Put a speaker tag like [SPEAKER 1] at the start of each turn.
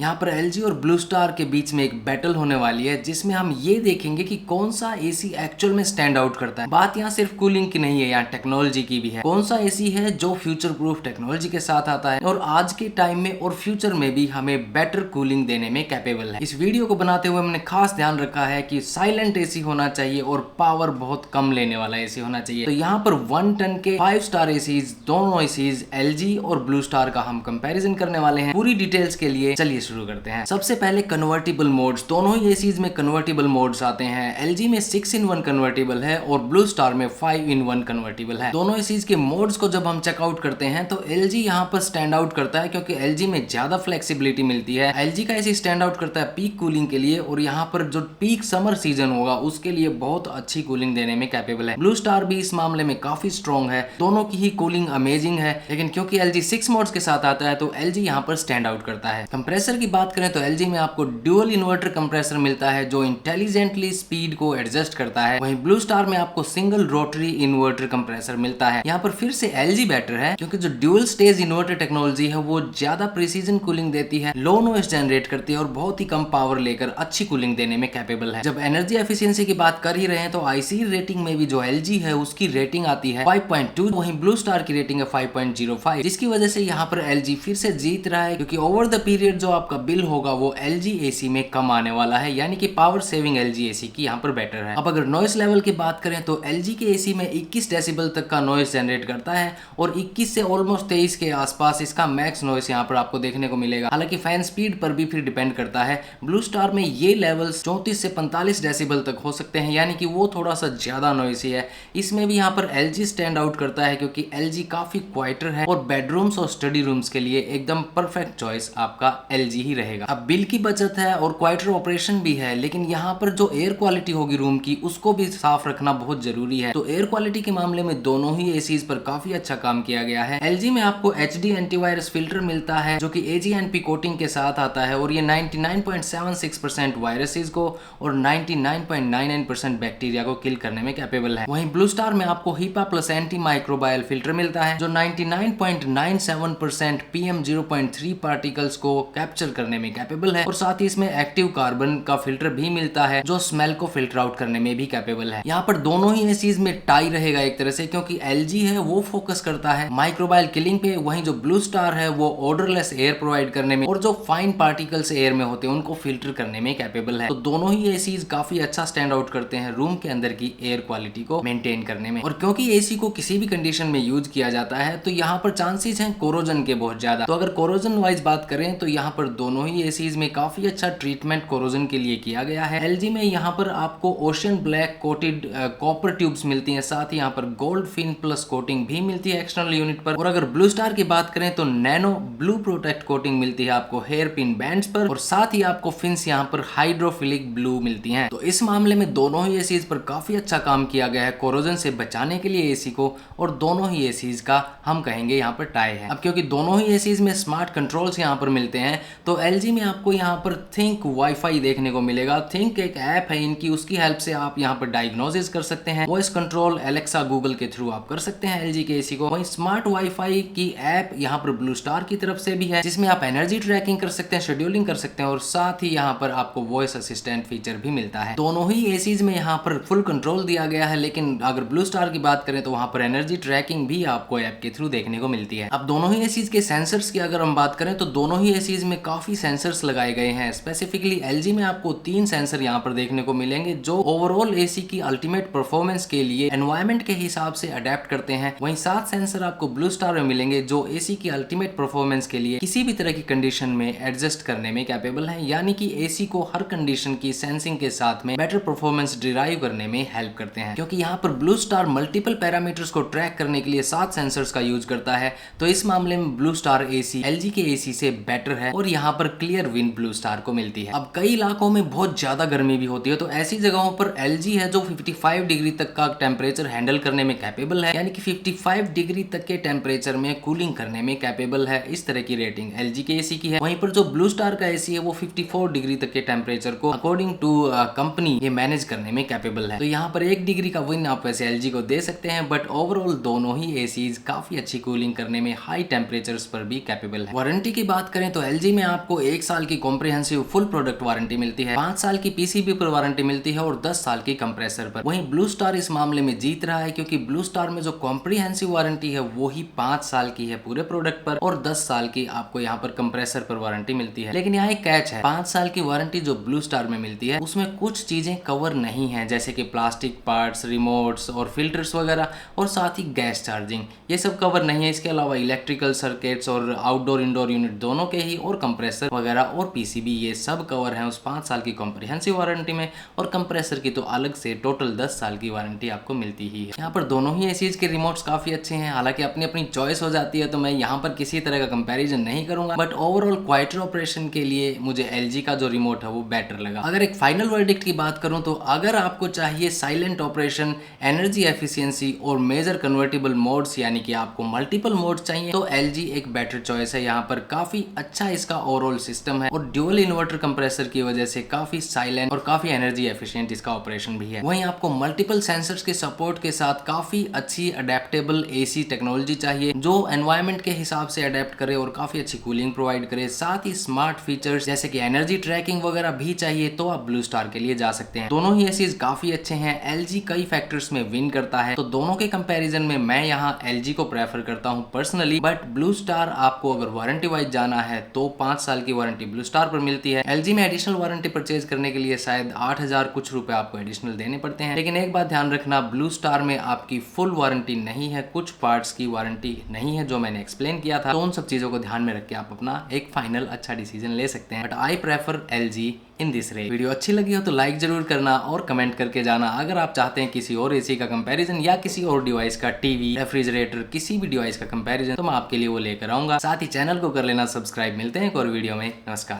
[SPEAKER 1] यहाँ पर एलजी और ब्लू स्टार के बीच में एक बैटल होने वाली है जिसमें हम ये देखेंगे कि कौन सा एसी एक्चुअल में स्टैंड आउट करता है। बात यहाँ सिर्फ कूलिंग की नहीं है, यहाँ टेक्नोलॉजी की भी है। कौन सा एसी है जो फ्यूचर प्रूफ टेक्नोलॉजी के साथ आता है और आज के टाइम में और फ्यूचर में भी हमें बेटर कूलिंग देने में कैपेबल है। इस वीडियो को बनाते हुए हमने खास ध्यान रखा है कि साइलेंट एसी होना चाहिए और पावर बहुत कम लेने वाला एसी होना चाहिए। तो यहाँ पर 1 टन के 5 स्टार एसीज, दोनों एसीज एलजी और ब्लू स्टार का हम कंपैरिजन करने वाले हैं। पूरी डिटेल्स के लिए चलिए शुरू करते हैं। सबसे पहले कन्वर्टिबल मोड्स, दोनों ही एसीज में कन्वर्टिबल मोड्स आते हैं। एलजी में 6-in-1 कन्वर्टिबल है और ब्लू स्टार में 5-in-1 कन्वर्टिबल है। दोनों एसीज के मोड्स को जब हम चेकआउट करते हैं तो एलजी यहाँ पर स्टैंड आउट करता है क्योंकि एलजी में ज्यादा फ्लेक्सिबिलिटी मिलती है। एलजी का एसी स्टैंड आउट करता है पीक कूलिंग के लिए और यहाँ पर जो पीक समर सीजन होगा उसके लिए बहुत अच्छी कूलिंग देने में कैपेबल है। ब्लू स्टार भी इस मामले में काफी स्ट्रॉन्ग है, दोनों की ही कूलिंग अमेजिंग है। लेकिन क्योंकि एलजी 6 मोड्स के साथ आता है तो एलजी यहाँ पर स्टैंड आउट करता है। कंप्रेसर की बात करें तो एलजी में आपको ड्यूअल इन्वर्टर कंप्रेसर मिलता है जो इंटेलिजेंटली स्पीड को एडजस्ट करता है। वहीं ब्लू स्टार में आपको सिंगल रोटरी इन्वर्टर कंप्रेसर मिलता है। यहाँ पर फिर से एलजी बेटर है क्योंकि जो ड्यूअल स्टेज इन्वर्टर टेक्नोलॉजी है वो ज्यादा प्रिसीजन कूलिंग देती है, लो नॉइस जनरेट करती है और बहुत ही कम पावर लेकर अच्छी कूलिंग देने में कैपेबल है। जब एनर्जी एफिशिएंसी की बात कर ही रहे हैं तो आईसी रेटिंग में भी जो एलजी है उसकी रेटिंग आती है 5.2, वहीं ब्लू स्टार की रेटिंग है 5.05, जिसकी वजह से यहाँ पर एलजी फिर से जीत रहा है क्योंकि ओवर द पीरियड जो आपका बिल होगा वो एलजी एसी में कम आने वाला है, यानी कि पावर सेविंग एलजी एसी की यहाँ पर बेटर है। अब अगर नॉइस लेवल की बात करें तो एलजी के एसी में 21 डेसिबल तक का नॉइस जनरेट करता है और 21 से ऑलमोस्ट 23 के आसपास इसका मैक्स नॉइस यहाँ पर आपको देखने को मिलेगा। हालांकि फैन स्पीड पर भी फिर डिपेंड करता है। ब्लू स्टार में ये लेवल्स 34 से 45 डेसिबल तक हो सकते हैं, यानी कि वो थोड़ा सा ज्यादा नॉइसी है। इसमें भी यहाँ पर एलजी स्टैंड आउट करता है क्योंकि एलजी काफी क्वाइटर है और बेडरूम्स और स्टडी रूम्स के लिए एकदम परफेक्ट चॉइस आपका एलजी ही रहेगा। अब बिल की बचत है और क्वाइटर ऑपरेशन भी है, लेकिन यहाँ पर जो एयर क्वालिटी होगी रूम की उसको भी साफ रखना बहुत जरूरी है। तो एयर क्वालिटी के मामले में दोनों ही एसीज पर काफी अच्छा काम किया गया है। एलजी में आपको एचडी एंटीवायरस फिल्टर मिलता है जो कि एजीएनपी कोटिंग के साथ आता है और ये 99.76% वायरसेस को और 99.99% बैक्टीरिया को किल करने में कैपेबल है। वहीं ब्लू स्टार में आपको HEPA plus anti microbial filter मिलता है जो 99.97% PM0.3 पार्टिकल्स को कैप्चर करने में कैपेबल है और साथ ही इसमें एक्टिव कार्बन का फिल्टर भी मिलता है जो स्मेल को फिल्टर आउट करने में भी कैपेबल है। यहाँ पर दोनों ही एसीज में टाई रहेगा एक तरह से, क्योंकि एलजी है वो फोकस करता है माइक्रोबायल किलिंग पे, वहीं जो ब्लू स्टार है वो ऑर्डरलेस एयर प्रोवाइड करने में और जो फाइन पार्टिकल्स एयर में होते हैं उनको फिल्टर करने में कैपेबल है। तो दोनों ही एसीज काफी अच्छा स्टैंड आउट करते हैं रूम के अंदर की एयर क्वालिटी को मेंटेन करने में। और क्योंकि एसी को किसी भी कंडीशन में यूज किया जाता है तो यहाँ पर चांसेस हैं कोरोजन के बहुत ज्यादा। तो अगर कोरोजन वाइज बात करें तो यहाँ पर दोनों ही एसीज में काफी अच्छा ट्रीटमेंट कोरोजन के लिए किया गया है। एलजी में यहाँ पर आपको ocean black coated copper tubes मिलती हैं, साथ ही यहाँ पर गोल्ड फिन प्लस कोटिंग भी मिलती है एक्सटर्नल यूनिट पर। और अगर ब्लू स्टार की बात करें तो नैनो ब्लू प्रोटेक्ट कोटिंग मिलती है आपको हेयर पिन बैंड्स पर और साथ ही आपको फिन्स यहाँ पर हाइड्रोफिलिक ब्लू मिलती हैं। तो इस मामले में दोनों ही एसीज पर काफी अच्छा काम किया गया है कोरोजन से बचाने के लिए एसी को, और दोनों ही एसीज का हम कहेंगे यहाँ पर टाई है। अब क्योंकि दोनों ही एसीज में स्मार्ट कंट्रोल्स यहाँ पर मिलते हैं तो एलजी में आपको यहाँ पर थिंक वाईफाई देखने को मिलेगा। थिंक एक ऐप है इनकी, उसकी हेल्प से आप यहाँ पर डायग्नोसिस कर सकते हैं। वॉइस कंट्रोल एलेक्सा गूगल के थ्रू आप कर सकते हैं एलजी के एसी को। वहीं स्मार्ट वाईफाई की ऐप यहाँ पर ब्लू स्टार की तरफ से भी है जिसमें आप एनर्जी ट्रैकिंग कर सकते हैं, शेड्यूलिंग कर सकते हैं और साथ ही यहाँ पर आपको वॉइस असिस्टेंट फीचर भी मिलता है। दोनों ही एसीज में यहाँ पर फुल कंट्रोल दिया गया है, लेकिन अगर ब्लू स्टार की बात करें तो वहाँ पर एनर्जी ट्रैकिंग भी आपको ऐप के थ्रू देखने को मिलती है। अब दोनों ही एसीज के सेंसर्स की अगर हम बात करें तो दोनों ही एसीज में काफी सेंसर्स लगाए गए हैं। स्पेसिफिकली एलजी में आपको 3 सेंसर यहाँ पर देखने को मिलेंगे जो ओवरऑल एसी की अल्टीमेट परफॉर्मेंस के लिए एनवायरमेंट के हिसाब से अडेप्ट करते हैं। वहीं 7 सेंसर आपको ब्लू स्टार में मिलेंगे जो एसी की अल्टीमेट परफॉर्मेंस के लिए किसी भी तरह की कंडीशन में एडजस्ट करने में कैपेबल है, यानी कि एसी को हर कंडीशन की सेंसिंग के साथ में बेटर परफॉर्मेंस डिराइव करने में हेल्प करते हैं। क्योंकि यहाँ पर ब्लू स्टार मल्टीपल पैरामीटर्स को ट्रैक करने के लिए 7 सेंसर्स का यूज करता है, तो इस मामले में ब्लू स्टार एसी एलजी के एसी से बेटर है और यहाँ पर क्लियर विन ब्लू स्टार को मिलती है। अब कई इलाकों में बहुत ज्यादा गर्मी भी होती है तो ऐसी जगहों पर एलजी है जो 55 डिग्री तक का टेम्परेचर हैंडल करने में कैपेबल है, यानी कि 55 डिग्री तक के टेम्परेचर में कूलिंग करने में कैपेबल है। इस तरह की रेटिंग एलजी के एसी की है। वहीं पर जो ब्लू स्टार का एसी है वो 54 डिग्री तक के टेम्परेचर को अकॉर्डिंग टू कंपनी ये मैनेज करने में कैपेबल है। तो यहाँ पर 1 डिग्री का विन आप वैसे एलजी को दे सकते हैं, बट ओवरऑल दोनों ही एसीज काफी अच्छी कूलिंग करने में हाई टेम्परेचर्स पर भी कैपेबल है। वारंटी की बात करें तो एलजी में आपको 1 साल की कॉम्प्रिहेंसिव फुल प्रोडक्ट वारंटी मिलती है, 5 साल की पीसीबी पर वारंटी मिलती है और 10 साल की कंप्रेसर पर। वहीं ब्लू स्टार इस मामले में जीत रहा है, क्योंकि ब्लू स्टार में जो कॉम्प्रिहेंसिव वारंटी है वो ही 5 साल की है पूरे प्रोडक्ट पर और 10 साल की आपको यहाँ पर कंप्रेसर पर वारंटी मिलती है। लेकिन यहाँ एक कैच है, 5 साल की वारंटी जो ब्लू स्टार में मिलती है उसमें कुछ चीजें कवर नहीं है, जैसे कि प्लास्टिक पार्ट्स, रिमोट्स और फिल्टर्स वगैरह, और साथ ही गैस चार्जिंग, ये सब कवर नहीं है। इसके अलावा इलेक्ट्रिकल सर्किट्स और आउटडोर इंडोर यूनिट दोनों के ही, और कंप्रेसर वगैरह और पीसीबी, ये सब कवर है उस 5 साल की कॉम्प्रिहेंसिव वारंटी में। और कंप्रेसर की तो अलग से टोटल 10 साल की वारंटी आपको मिलती ही है। यहाँ पर दोनों ही एसीज के रिमोट्स काफी अच्छे हैं, हालांकि अपनी अपनी चॉइस हो जाती है, तो मैं यहाँ पर किसी तरह का कंपैरिजन नहीं करूंगा, बट ओवरऑल क्वाइटर ऑपरेशन के लिए मुझे एलजी का जो रिमोट है वो बेटर लगा। अगर एक फाइनल वर्डिक्ट की बात करूं तो अगर आपको चाहिए साइलेंट ऑपरेशन, एनर्जी एफिशिएंसी और मेजर कन्वर्टेबल मोड्स, यानी कि आपको मल्टीपल मोड्स चाहिए, तो एलजी एक बेटर चॉइस है। यहाँ पर काफी अच्छा इसका ओवरऑल सिस्टम है और ड्यूअल इन्वर्टर कंप्रेसर की वजह से काफी साइलेंट और काफी एनर्जी एफिशिएंट इसका ऑपरेशन भी है। वहीं आपको मल्टीपल सेंसर्स के सपोर्ट के साथ काफी अच्छी अडेप्टेबल एसी टेक्नोलॉजी चाहिए, जो एनवायरमेंट के हिसाब से अडेप्ट करे और काफी अच्छी कूलिंग प्रोवाइड करे। साथ ही स्मार्ट फीचर्स जैसे कि एनर्जी ट्रैकिंग वगैरह भी चाहिए, तो आप ब्लू स्टार के लिए जा सकते हैं। दोनों ही एसीज काफी अच्छे हैं, एलजी कई फैक्टर्स में विन करता है, तो दोनों के कंपैरिजन में मैं यहाँ एलजी को प्रेफर करता हूँ पर्सनली। बट ब्लू स्टार आपको अगर वारंटी वाइज जाना है तो 5 साल की वारंटी ब्लू स्टार पर मिलती है। एलजी में एडिशनल वारंटी परचेज करने के लिए शायद 8,000 कुछ रुपए आपको एडिशनल देने पड़ते हैं। लेकिन एक बात ध्यान रखना, ब्लू स्टार में आपकी फुल वारंटी नहीं है, कुछ पार्ट्स की वारंटी नहीं है, जो मैंने एक्सप्लेन किया था। तो उन सब चीजों को ध्यान में रख के आप अपना एक फाइनल अच्छा डिसीजन ले सकते हैं। But I prefer LG in this rate. Video अच्छी लगी हो तो लाइक जरूर करना और कमेंट करके जाना। अगर आप चाहते हैं किसी और एसी का कंपैरिजन या किसी और डिवाइस का, टीवी, रेफ्रिजरेटर, किसी भी डिवाइस का कंपैरिजन, तो मैं आपके लिए वो लेकर आऊंगा। साथ ही चैनल को कर लेना सब्सक्राइब। मिलते हैं एक और वीडियो में। नमस्कार।